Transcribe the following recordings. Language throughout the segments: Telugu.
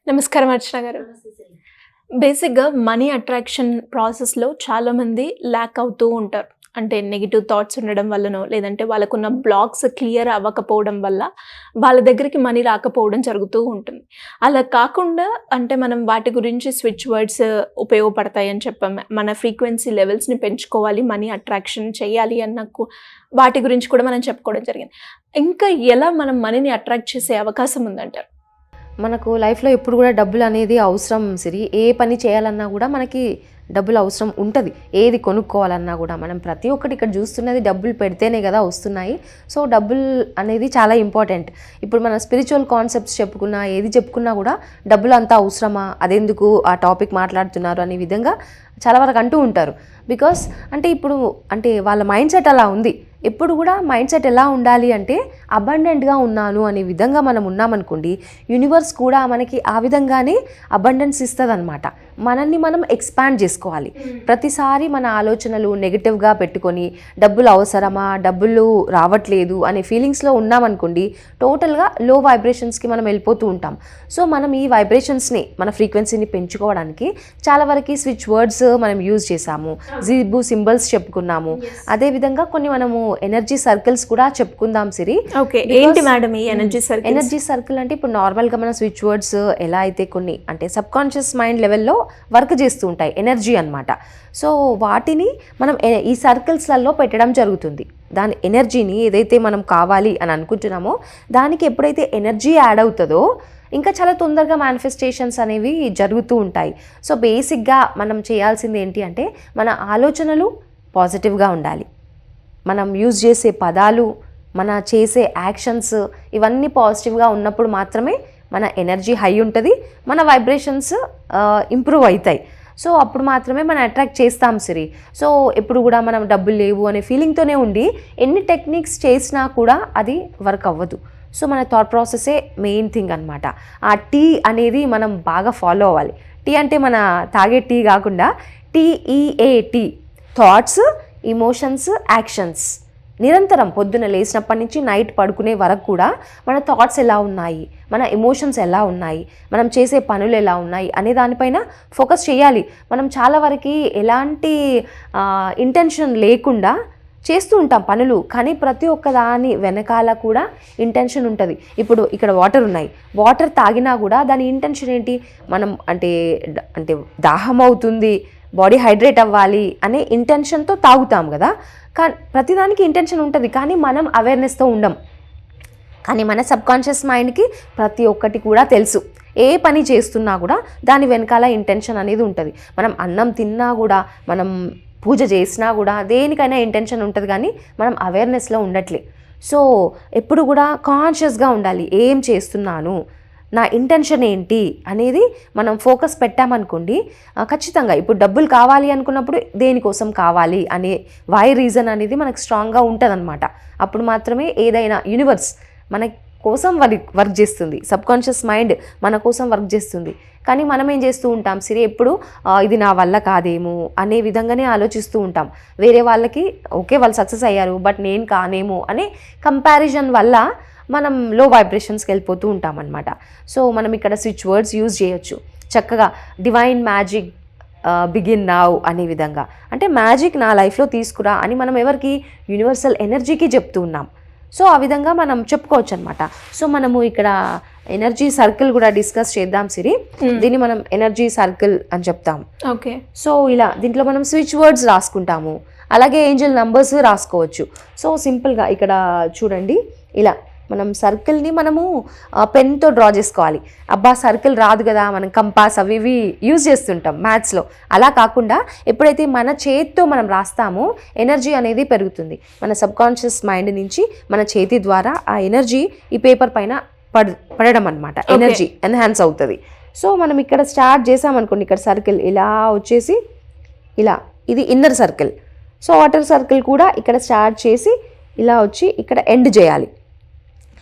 నమస్కారం అర్చన గారు. బేసిక్‌గా మనీ అట్రాక్షన్ ప్రాసెస్‌లో చాలామంది ల్యాక్ అవుతూ ఉంటారు. అంటే నెగెటివ్ థాట్స్ ఉండడం వల్లనో, లేదంటే వాళ్ళకున్న బ్లాక్స్ క్లియర్ అవ్వకపోవడం వల్ల వాళ్ళ దగ్గరికి మనీ రాకపోవడం జరుగుతూ ఉంటుంది. అలా కాకుండా అంటే మనం వాటి గురించి స్విచ్ వర్డ్స్ ఉపయోగపడతాయని చెప్పాము. మన ఫ్రీక్వెన్సీ లెవెల్స్‌ని పెంచుకోవాలి, మనీ అట్రాక్షన్ చేయాలి వాటి గురించి కూడా మనం చెప్పుకోవడం జరిగింది. ఇంకా ఎలా మనం మనీని అట్రాక్ట్ చేసే అవకాశం ఉందంటారు? మనకు లైఫ్లో ఎప్పుడు కూడా డబ్బులు అనేది అవసరం సిరి. ఏ పని చేయాలన్నా కూడా మనకి డబ్బులు అవసరం ఉంటుంది. ఏది కొనుక్కోవాలన్నా కూడా మనం ప్రతి ఒక్కటి ఇక్కడ చూస్తున్నది డబ్బులు పెడితేనే కదా వస్తున్నాయి. సో డబ్బులు అనేది చాలా ఇంపార్టెంట్. ఇప్పుడు మన స్పిరిచువల్ కాన్సెప్ట్స్ చెప్పుకున్నా, ఏది చెప్పుకున్నా కూడా డబ్బులు అంతా అవసరమా, అదెందుకు ఆ టాపిక్ మాట్లాడుతున్నారు అనే విధంగా చాలా వరకు అంటూ ఉంటారు. బికాస్ ఇప్పుడు వాళ్ళ మైండ్ సెట్ అలా ఉంది. ఎప్పుడు కూడా మైండ్ సెట్ ఎలా ఉండాలి అంటే అబండెంట్గా ఉన్నాను అనే విధంగా మనం ఉన్నామనుకోండి, యూనివర్స్ కూడా మనకి ఆ విధంగానే అబండెన్స్ ఇస్తుంది అనమాట. మనల్ని మనం ఎక్స్పాండ్ చేసుకోవాలి. ప్రతిసారి మన ఆలోచనలు నెగిటివ్గా పెట్టుకొని డబ్బులు అవసరమా, డబ్బులు రావట్లేదు అనే ఫీలింగ్స్లో ఉన్నామనుకోండి, టోటల్గా లో వైబ్రేషన్స్కి మనం వెళ్ళిపోతూ ఉంటాం. సో మనం ఈ వైబ్రేషన్స్ని, మన ఫ్రీక్వెన్సీని పెంచుకోవడానికి చాలా వరకు స్విచ్ వర్డ్స్ మనం యూజ్ చేసాము, జీబు సింబల్స్ చెప్పుకున్నాము. అదేవిధంగా కొన్ని మనము ఎనర్జీ సర్కిల్స్ కూడా చెప్పుకుందాం సిరి. ఓకే, ఏంటి మేడం ఈ ఎనర్జీ సర్కిల్? ఎనర్జీ సర్కిల్ అంటే ఇప్పుడు నార్మల్గా మన స్విచ్ వర్డ్స్ ఎలా అయితే కొన్ని సబ్ కాన్షియస్ మైండ్ లెవెల్లో వర్క్ చేస్తూ ఉంటాయి, ఎనర్జీ అన్నమాట. సో వాటిని మనం ఈ సర్కిల్స్లలో పెట్టడం జరుగుతుంది. దాని ఎనర్జీని ఏదైతే మనం కావాలి అని అనుకుంటున్నామో దానికి ఎప్పుడైతే ఎనర్జీ యాడ్ అవుతుందో ఇంకా చాలా తొందరగా మేనిఫెస్టేషన్స్ అనేవి జరుగుతూ ఉంటాయి. సో బేసిక్గా మనం చేయాల్సింది ఏంటి అంటే మన ఆలోచనలు పాజిటివ్గా ఉండాలి. మనం యూజ్ చేసే పదాలు, మన చేసే యాక్షన్స్ ఇవన్నీ పాజిటివ్గా ఉన్నప్పుడు మాత్రమే మన ఎనర్జీ హై ఉంటుంది, మన వైబ్రేషన్స్ ఇంప్రూవ్ అవుతాయి. సో అప్పుడు మాత్రమే మనం అట్రాక్ట్ చేస్తాం సిరి. సో ఎప్పుడు కూడా మనం డబ్బులు లేవు అనే ఫీలింగ్తోనే ఉండి ఎన్ని టెక్నిక్స్ చేసినా కూడా అది వర్క్ అవ్వదు. సో మన థాట్ ప్రాసెసే మెయిన్ థింగ్ అనమాట. ఆ టీ అనేది మనం బాగా ఫాలో అవ్వాలి. టీ అంటే మన తాగే టీ కాకుండా TEAT, థాట్స్, ఇమోషన్స్, యాక్షన్స్. నిరంతరం పొద్దున లేచినప్పటి నుంచి నైట్ పడుకునే వరకు కూడా మన థాట్స్ ఎలా ఉన్నాయి, మన ఎమోషన్స్ ఎలా ఉన్నాయి, మనం చేసే పనులు ఎలా ఉన్నాయి అనే దానిపైన ఫోకస్ చేయాలి. మనం చాలా వరకు ఎలాంటి ఇంటెన్షన్ లేకుండా చేస్తూ ఉంటాం పనులు, కానీ ప్రతి ఒక్క దాని వెనకాల కూడా ఇంటెన్షన్ ఉంటుంది. ఇప్పుడు ఇక్కడ వాటర్ ఉన్నాయి, వాటర్ తాగినా కూడా దాని ఇంటెన్షన్ ఏంటి, మనం అంటే దాహం అవుతుంది, బాడీ హైడ్రేట్ అవ్వాలి అనే ఇంటెన్షన్తో తాగుతాం కదా. కానీ ప్రతిదానికి ఇంటెన్షన్ ఉంటుంది, కానీ మనం అవేర్నెస్తో ఉండం. కానీ మన సబ్కాన్షియస్ మైండ్కి ప్రతి ఒక్కటి కూడా తెలుసు. ఏ పని చేస్తున్నా కూడా దాని వెనకాల ఇంటెన్షన్ అనేది ఉంటుంది. మనం అన్నం తిన్నా కూడా, మనం పూజ చేసినా కూడా దేనికైనా ఇంటెన్షన్ ఉంటుంది, కానీ మనం అవేర్నెస్లో ఉండట్లే. సో ఎప్పుడు కూడా కాన్షియస్గా ఉండాలి. ఏం చేస్తున్నాను, నా ఇంటెన్షన్ ఏంటి అనేది మనం ఫోకస్ పెట్టామనుకోండి, ఖచ్చితంగా ఇప్పుడు డబ్బులు కావాలి అనుకున్నప్పుడు దేనికోసం కావాలి అనే వై రీజన్ అనేది మనకు స్ట్రాంగ్గా ఉంటుంది అనమాట. అప్పుడు మాత్రమే ఏదైనా యూనివర్స్ మన కోసం వర్క్ చేస్తుంది, సబ్కాన్షియస్ మైండ్ మన కోసం వర్క్ చేస్తుంది. కానీ మనం ఏం చేస్తూ ఉంటాం సిరి, ఎప్పుడు ఇది నా వల్ల కాదేమో అనే విధంగానే ఆలోచిస్తూ ఉంటాం. వేరే వాళ్ళకి ఓకే వాళ్ళు సక్సెస్ అయ్యారు, బట్ నేను కానేమో అనే కంపారిజన్ వల్ల మనం లో వైబ్రేషన్స్కి వెళ్ళిపోతూ ఉంటాం అనమాట. సో మనం ఇక్కడ స్విచ్ వర్డ్స్ యూజ్ చేయొచ్చు చక్కగా. డివైన్ మ్యాజిక్ బిగిన్ నౌ అనే విధంగా, అంటే మ్యాజిక్ నా లైఫ్లో తీసుకురా అని మనం ఎవరికి, యూనివర్సల్ ఎనర్జీకి చెప్తూ ఉన్నాం. సో ఆ విధంగా మనం చెప్పుకోవచ్చు అనమాట. సో మనము ఇక్కడ ఎనర్జీ సర్కిల్ కూడా డిస్కస్ చేద్దాం సిరి. దీన్ని మనం ఎనర్జీ సర్కిల్ అని చెప్తాం. ఓకే. సో ఇలా దీంట్లో మనం స్విచ్ వర్డ్స్ రాసుకుంటాము, అలాగే ఏంజల్ నంబర్స్ రాసుకోవచ్చు. సో సింపుల్గా ఇక్కడ చూడండి, ఇలా మనం సర్కిల్ని మనము పెన్తో డ్రా చేసుకోవాలి. అబ్బా సర్కిల్ రాదు కదా, మనం కంపాస్ అవి ఇవి యూజ్ చేస్తుంటాం మ్యాథ్స్లో. అలా కాకుండా ఎప్పుడైతే మన చేతితో మనం రాస్తామో ఎనర్జీ అనేది పెరుగుతుంది. మన సబ్కాన్షియస్ మైండ్ నుంచి మన చేతి ద్వారా ఆ ఎనర్జీ ఈ పేపర్ పైన పడడం అనమాట, ఎనర్జీ ఎన్హాన్స్ అవుతుంది. సో మనం ఇక్కడ స్టార్ట్ చేసామనుకోండి, ఇక్కడ సర్కిల్ ఇలా వచ్చేసి ఇలా, ఇది inner circle. So water circle కూడా ఇక్కడ స్టార్ట్ చేసి ఇలా వచ్చి ఇక్కడ ఎండ్ చేయాలి.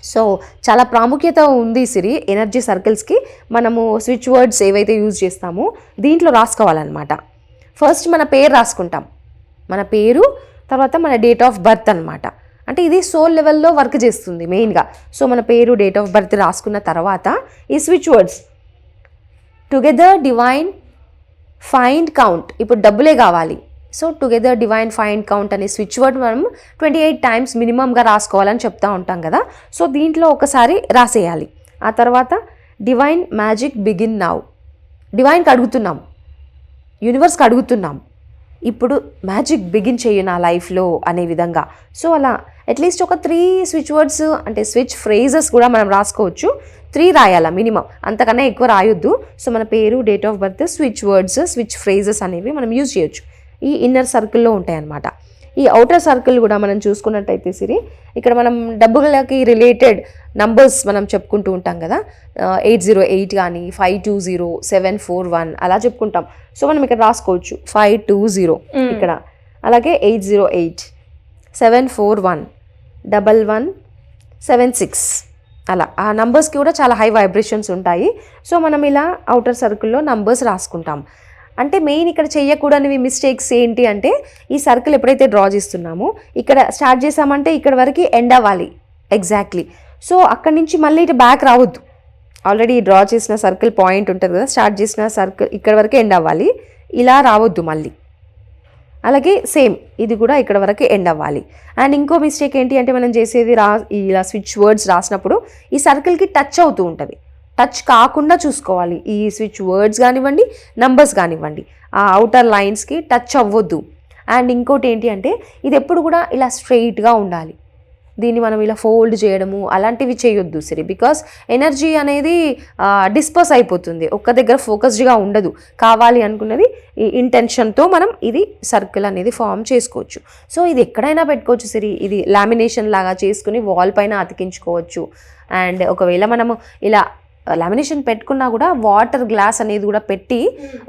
సో చాలా ప్రాముఖ్యత ఉంది సిరి ఎనర్జీ సర్కిల్స్కి. మనము స్విచ్ వర్డ్స్ ఏవైతే యూజ్ చేస్తామో దీంట్లో రాసుకోవాలన్నమాట. ఫస్ట్ మన పేరు రాసుకుంటాం, మన పేరు, తర్వాత మన డేట్ ఆఫ్ బర్త్ అనమాట. అంటే ఇది సోల్ లెవెల్లో వర్క్ చేస్తుంది మెయిన్గా. సో మన పేరు, డేట్ ఆఫ్ బర్త్ రాసుకున్న తర్వాత ఈ switch words together divine find count, ఇప్పుడు డబ్బులే కావాలి. So together divine find count అనే స్విచ్ వర్డ్ మనం 28 టైమ్స్ మినిమంగా రాసుకోవాలని చెప్తా ఉంటాం కదా. సో దీంట్లో ఒకసారి రాసేయాలి. ఆ తర్వాత డివైన్ మ్యాజిక్ బిగిన్ నౌ, డివైన్కి అడుగుతున్నాం, యూనివర్స్కి అడుగుతున్నాం, ఇప్పుడు మ్యాజిక్ బిగిన్ చెయ్యి నా లైఫ్లో అనే విధంగా. సో అలా అట్లీస్ట్ ఒక 3 స్విచ్ వర్డ్స్ అంటే స్విచ్ ఫ్రేజెస్ కూడా మనం రాసుకోవచ్చు. 3 రాయాలా మినిమం, అంతకన్నా ఎక్కువ రాయొద్దు. సో మన పేరు, date of birth, switch words, switch phrases అనేవి మనం యూజ్ చేయొచ్చు. ఈ ఇన్నర్ సర్కిల్లో ఉంటాయి అన్నమాట. ఈ అవుటర్ సర్కిల్ కూడా మనం చూసుకున్నట్టయితే సిరి, ఇక్కడ మనం డబ్బులకి రిలేటెడ్ నంబర్స్ మనం చెప్పుకుంటూ ఉంటాం కదా. 808 కానీ 520, 741 అలా చెప్పుకుంటాం. సో మనం ఇక్కడ రాసుకోవచ్చు 520 ఇక్కడ, అలాగే 808, 741, 1176 అలా. ఆ నంబర్స్కి కూడా చాలా హై వైబ్రేషన్స్ ఉంటాయి. సో మనం ఇలా అవుటర్ సర్కిల్లో నంబర్స్ రాసుకుంటాం. అంటే మెయిన్ ఇక్కడ చేయకూడనివి మిస్టేక్స్ ఏంటి అంటే, ఈ సర్కిల్ ఎప్పుడైతే డ్రా చేస్తున్నామో ఇక్కడ స్టార్ట్ చేసామంటే ఇక్కడ వరకు ఎండ్ అవ్వాలి ఎగ్జాక్ట్లీ. సో అక్కడి నుంచి మళ్ళీ ఇటు బ్యాక్ రావద్దు. ఆల్రెడీ డ్రా చేసిన సర్కిల్ పాయింట్ ఉంటుంది కదా, స్టార్ట్ చేసిన సర్కిల్ ఇక్కడ వరకు ఎండ్ అవ్వాలి, ఇలా రావద్దు మళ్ళీ. అలాగే సేమ్ ఇది కూడా ఇక్కడ వరకు ఎండ్ అవ్వాలి. అండ్ ఇంకో మిస్టేక్ ఏంటి అంటే, మనం చేసేది ఇలా స్విచ్ వర్డ్స్ రాసినప్పుడు ఈ సర్కిల్కి టచ్ అవుతూ ఉంటుంది. టచ్ కాకుండా చూసుకోవాలి. ఈ స్విచ్ వర్డ్స్ కానివ్వండి, నంబర్స్ కానివ్వండి, ఆ అవుటర్ లైన్స్కి టచ్ అవ్వద్దు. అండ్ ఇంకోటి ఏంటి అంటే, ఇది ఎప్పుడు కూడా ఇలా స్ట్రెయిట్గా ఉండాలి. దీన్ని మనం ఇలా ఫోల్డ్ చేయడము అలాంటివి చేయొద్దు సరే, బికాస్ ఎనర్జీ అనేది డిస్పర్స్ అయిపోతుంది, ఒక్క దగ్గర ఫోకస్డ్గా ఉండదు. కావాలి అనుకున్నది ఈ ఇంటెన్షన్తో మనం ఇది సర్కిల్ అనేది ఫామ్ చేసుకోవచ్చు. సో ఇది ఎక్కడైనా పెట్టుకోవచ్చు సరే. ఇది లామినేషన్ లాగా చేసుకుని వాల్ పైన అతికించుకోవచ్చు. అండ్ ఒకవేళ మనము ఇలా లామినేషన్ పెట్టుకున్నా కూడా వాటర్ గ్లాస్ అనేది కూడా పెట్టి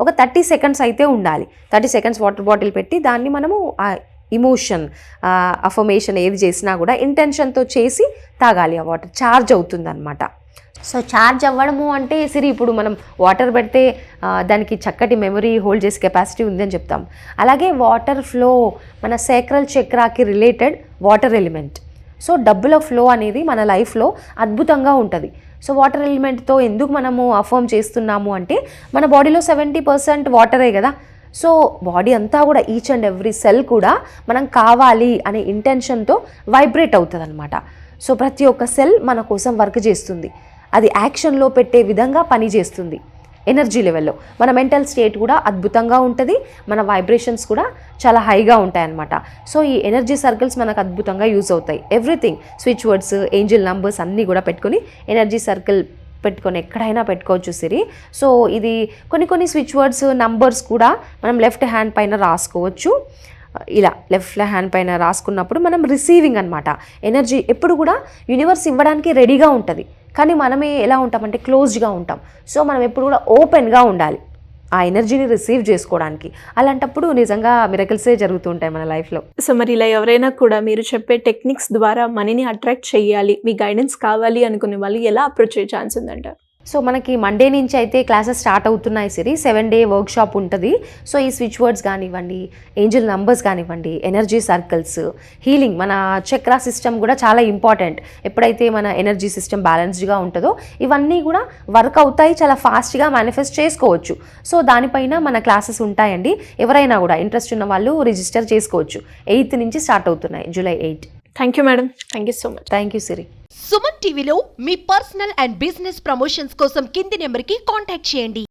ఒక 30 సెకండ్స్ అయితే ఉండాలి. 30 సెకండ్స్ వాటర్ బాటిల్ పెట్టి దాన్ని మనము ఇమోషన్, అఫర్మేషన్ ఏది చేసినా కూడా ఇంటెన్షన్తో చేసి తాగాలి. ఆ వాటర్ ఛార్జ్ అవుతుంది అనమాట. సో ఛార్జ్ అవ్వడము అంటే సిరి, ఇప్పుడు మనం వాటర్ పెడితే దానికి చక్కటి మెమరీ హోల్డ్ చేసే కెపాసిటీ ఉందని చెప్తాం. అలాగే వాటర్ ఫ్లో మన సేక్రల్ చక్రాకి రిలేటెడ్ వాటర్ ఎలిమెంట్. సో డబ్బుల ఫ్లో అనేది మన లైఫ్లో అద్భుతంగా ఉంటుంది. సో వాటర్ ఎలిమెంట్తో ఎందుకు మనము అఫర్మ్ చేస్తున్నాము అంటే, మన బాడీలో 70% వాటరే కదా. సో బాడీ అంతా కూడా ఈచ్ అండ్ ఎవ్రీ సెల్ కూడా మనం కావాలి అనే ఇంటెన్షన్తో వైబ్రేట్ అవుతుంది అనమాట. సో ప్రతి ఒక్క సెల్ మన కోసం వర్క్ చేస్తుంది, అది యాక్షన్లో పెట్టే విధంగా పని చేస్తుంది. ఎనర్జీ లెవెల్లో మన మెంటల్ స్టేట్ కూడా అద్భుతంగా ఉంటుంది, మన వైబ్రేషన్స్ కూడా చాలా హైగా ఉంటాయన్నమాట. సో ఈ ఎనర్జీ సర్కిల్స్ మనకు అద్భుతంగా యూజ్ అవుతాయి. Everything, switch words, angel numbers అన్నీ కూడా పెట్టుకొని ఎనర్జీ సర్కిల్ పెట్టుకొని ఎక్కడైనా పెట్టుకోవచ్చు సిరి. సో ఇది కొన్ని స్విచ్ వర్డ్స్, నంబర్స్ కూడా మనం లెఫ్ట్ హ్యాండ్ పైన రాసుకోవచ్చు. ఇలా లెఫ్ట్ హ్యాండ్ పైన రాసుకున్నప్పుడు మనం రిసీవింగ్ అనమాట. ఎనర్జీ ఎప్పుడు కూడా యూనివర్స్ ఇవ్వడానికి రెడీగా ఉంటుంది, కానీ మనమే ఎలా ఉంటామంటే క్లోజ్డ్గా ఉంటాం. సో మనం ఎప్పుడు కూడా ఓపెన్గా ఉండాలి ఆ ఎనర్జీని రిసీవ్ చేసుకోవడానికి. అలాంటప్పుడు నిజంగా మిరకల్సే జరుగుతూ ఉంటాయి మన లైఫ్లో. సో మరి ఇలా ఎవరైనా కూడా మీరు చెప్పే టెక్నిక్స్ ద్వారా మనీని అట్రాక్ట్ చేయాలి, మీ గైడెన్స్ కావాలి అనుకునే వాళ్ళు ఎలా అప్రోచ్ అయ్యే ఛాన్స్ ఉందంటారు? సో మనకి మండే నుంచి అయితే క్లాసెస్ స్టార్ట్ అవుతున్నాయి సిరి. 7 day వర్క్షాప్ ఉంటుంది. సో ఈ స్విచ్ వర్డ్స్ కానివ్వండి, ఏంజిల్ నంబర్స్ కానివ్వండి, ఎనర్జీ సర్కిల్స్, హీలింగ్, మన చక్రా సిస్టమ్ కూడా చాలా ఇంపార్టెంట్. ఎప్పుడైతే మన ఎనర్జీ సిస్టమ్ బ్యాలెన్స్డ్గా ఉంటుందో ఇవన్నీ కూడా వర్క్ అవుతాయి, చాలా ఫాస్ట్గా మేనిఫెస్ట్ చేసుకోవచ్చు. సో దానిపైన మన క్లాసెస్ ఉంటాయండి. ఎవరైనా కూడా ఇంట్రెస్ట్ ఉన్న వాళ్ళు రిజిస్టర్ చేసుకోవచ్చు. 8th నుంచి స్టార్ట్ అవుతున్నాయి, July 8. Thank you madam, thank you so much. Thank you Siri. Suman టీవీలో మీ పర్సనల్ అండ్ బిజినెస్ ప్రమోషన్స్ కోసం కింది నెంబర్కి కాంటాక్ట్ చేయండి.